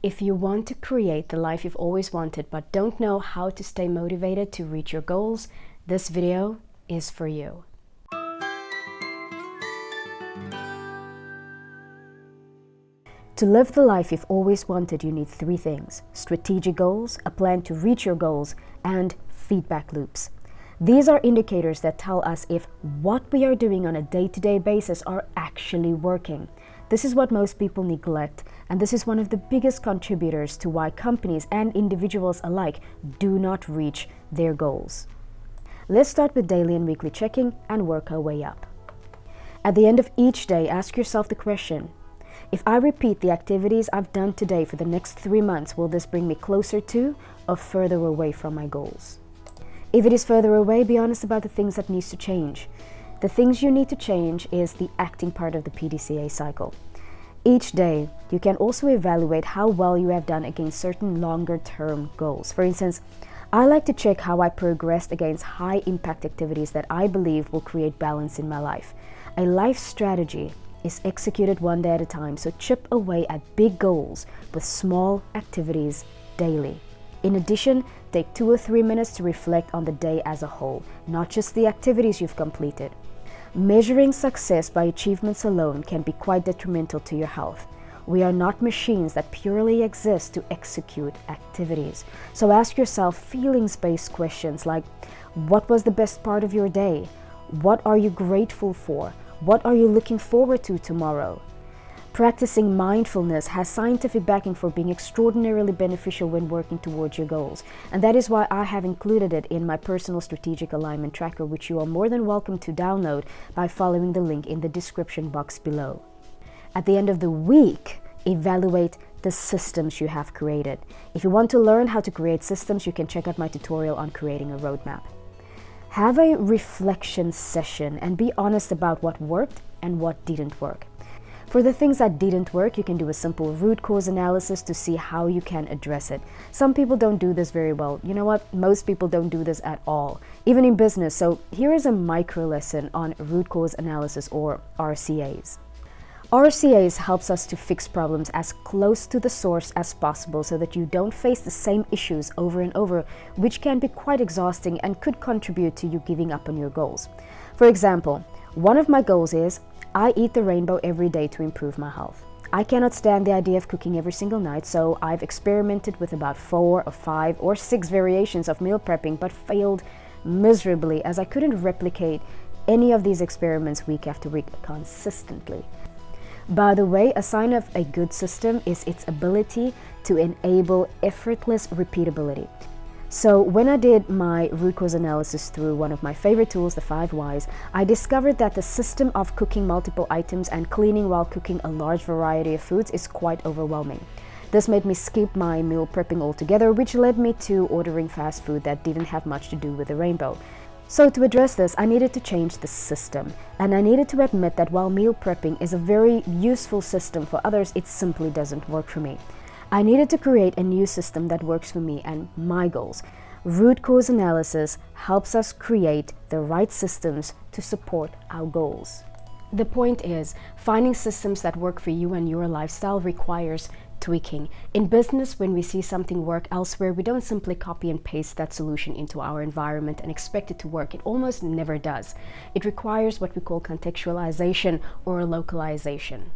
If you want to create the life you've always wanted but don't know how to stay motivated to reach your goals, this video is for you. To live the life you've always wanted, you need 3 things: strategic goals, a plan to reach your goals, and feedback loops. These are indicators that tell us if what we are doing on a day-to-day basis are actually working. This is what most people neglect, and this is one of the biggest contributors to why companies and individuals alike do not reach their goals. Let's start with daily and weekly checking and work our way up. At the end of each day, ask yourself the question: if I repeat the activities I've done today for the next 3 months, will this bring me closer to or further away from my goals? If it is further away, be honest about the things that needs to change. The things you need to change is the acting part of the PDCA cycle. Each day, you can also evaluate how well you have done against certain longer-term goals. For instance, I like to check how I progressed against high-impact activities that I believe will create balance in my life. A life strategy is executed one day at a time, so chip away at big goals with small activities daily. In addition, take 2 or 3 minutes to reflect on the day as a whole, not just the activities you've completed. Measuring success by achievements alone can be quite detrimental to your health. We are not machines that purely exist to execute activities. So ask yourself feelings-based questions like, what was the best part of your day? What are you grateful for? What are you looking forward to tomorrow? Practicing mindfulness has scientific backing for being extraordinarily beneficial when working towards your goals. And that is why I have included it in my personal strategic alignment tracker, which you are more than welcome to download by following the link in the description box below. At the end of the week, evaluate the systems you have created. If you want to learn how to create systems, you can check out my tutorial on creating a roadmap. Have a reflection session and be honest about what worked and what didn't work. For the things that didn't work, you can do a simple root cause analysis to see how you can address it. Some people don't do this very well. You know what? Most people don't do this at all, even in business. So here is a micro lesson on root cause analysis, or RCAs. RCAs helps us to fix problems as close to the source as possible so that you don't face the same issues over and over, which can be quite exhausting and could contribute to you giving up on your goals. For example, one of my goals is I eat the rainbow every day to improve my health. I cannot stand the idea of cooking every single night, so I've experimented with about 4 or 5 or 6 variations of meal prepping, but failed miserably as I couldn't replicate any of these experiments week after week consistently. By the way, a sign of a good system is its ability to enable effortless repeatability. So when I did my root cause analysis through one of my favorite tools, the 5 Whys, I discovered that the system of cooking multiple items and cleaning while cooking a large variety of foods is quite overwhelming. This made me skip my meal prepping altogether, which led me to ordering fast food that didn't have much to do with the rainbow. So to address this, I needed to change the system, and I needed to admit that while meal prepping is a very useful system for others, it simply doesn't work for me. I needed to create a new system that works for me and my goals. Root cause analysis helps us create the right systems to support our goals. The point is, finding systems that work for you and your lifestyle requires tweaking. In business, when we see something work elsewhere, we don't simply copy and paste that solution into our environment and expect it to work. It almost never does. It requires what we call contextualization or localization.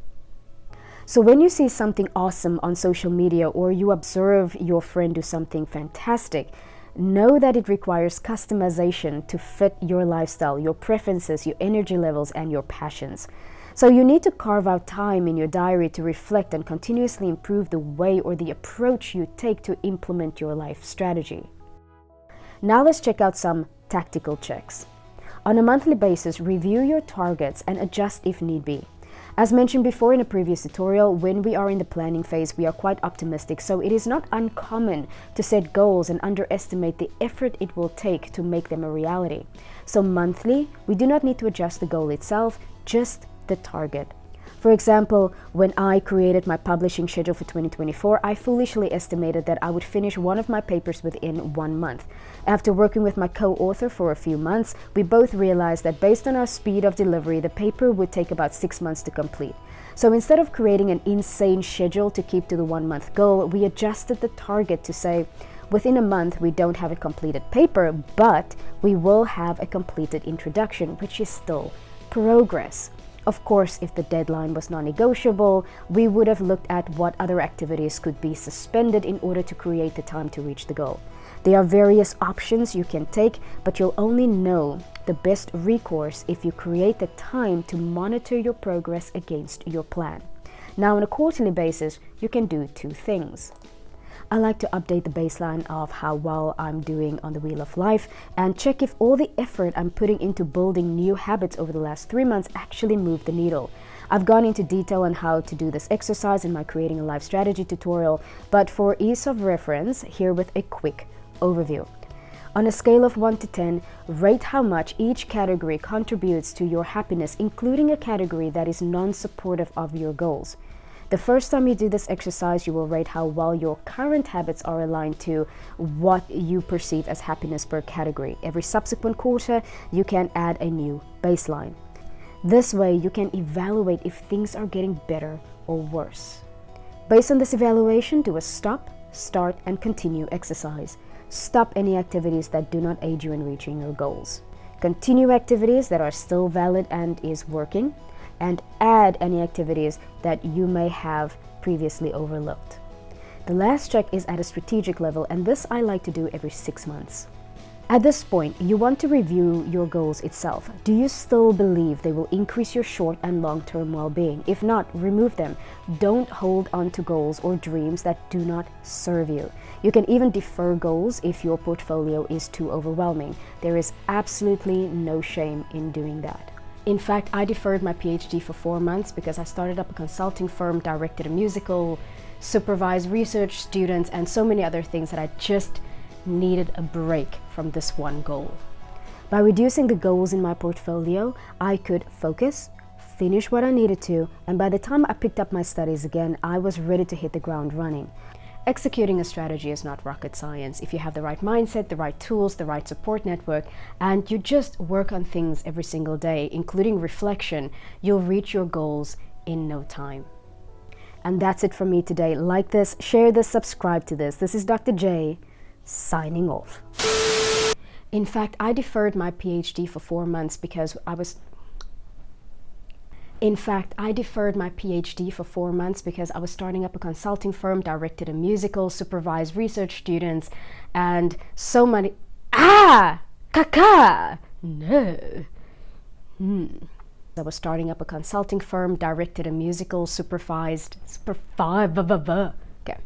So when you see something awesome on social media or you observe your friend do something fantastic, know that it requires customization to fit your lifestyle, your preferences, your energy levels, and your passions. So you need to carve out time in your diary to reflect and continuously improve the way or the approach you take to implement your life strategy. Now let's check out some tactical checks. On a monthly basis, review your targets and adjust if need be. As mentioned before in a previous tutorial, when we are in the planning phase, we are quite optimistic, so it is not uncommon to set goals and underestimate the effort it will take to make them a reality. So monthly, we do not need to adjust the goal itself, just the target. For example, when I created my publishing schedule for 2024, I foolishly estimated that I would finish one of my papers within 1 month. After working with my co-author for a few months, we both realized that based on our speed of delivery, the paper would take about 6 months to complete. So instead of creating an insane schedule to keep to the 1 month goal, we adjusted the target to say, within a month we don't have a completed paper, but we will have a completed introduction, which is still progress. Of course, if the deadline was non-negotiable, we would have looked at what other activities could be suspended in order to create the time to reach the goal. There are various options you can take, but you'll only know the best recourse if you create the time to monitor your progress against your plan. Now, on a quarterly basis, you can do two things. I like to update the baseline of how well I'm doing on the Wheel of Life and check if all the effort I'm putting into building new habits over the last 3 months actually moved the needle. I've gone into detail on how to do this exercise in my Creating a Life strategy tutorial, but for ease of reference, here with a quick overview. On a scale of 1 to 10, rate how much each category contributes to your happiness, including a category that is non-supportive of your goals. The first time you do this exercise, you will rate how well your current habits are aligned to what you perceive as happiness per category. Every subsequent quarter, you can add a new baseline. This way, you can evaluate if things are getting better or worse. Based on this evaluation, do a stop, start, and continue exercise. Stop any activities that do not aid you in reaching your goals. Continue activities that are still valid and is working, and add any activities that you may have previously overlooked. The last check is at a strategic level, and this I like to do every 6 months. At this point, you want to review your goals itself. Do you still believe they will increase your short and long-term well-being? If not, remove them. Don't hold on to goals or dreams that do not serve you. You can even defer goals if your portfolio is too overwhelming. There is absolutely no shame in doing that. In fact, I deferred my PhD for 4 months because I started up a consulting firm, directed a musical, supervised research students, and so many other things that I just needed a break from this one goal. By reducing the goals in my portfolio, I could focus, finish what I needed to, and by the time I picked up my studies again, I was ready to hit the ground running. Executing a strategy is not rocket science. If you have the right mindset, the right tools, the right support network, and you just work on things every single day, including reflection, you'll reach your goals in no time. And that's it from me today. Like this, share this, subscribe to this. This is Dr. J, signing off. In fact, I deferred my PhD for 4 months because I was starting up a consulting firm, directed a musical, supervised research students, and so many. No. I was starting up a consulting firm, directed a musical, supervised. Okay.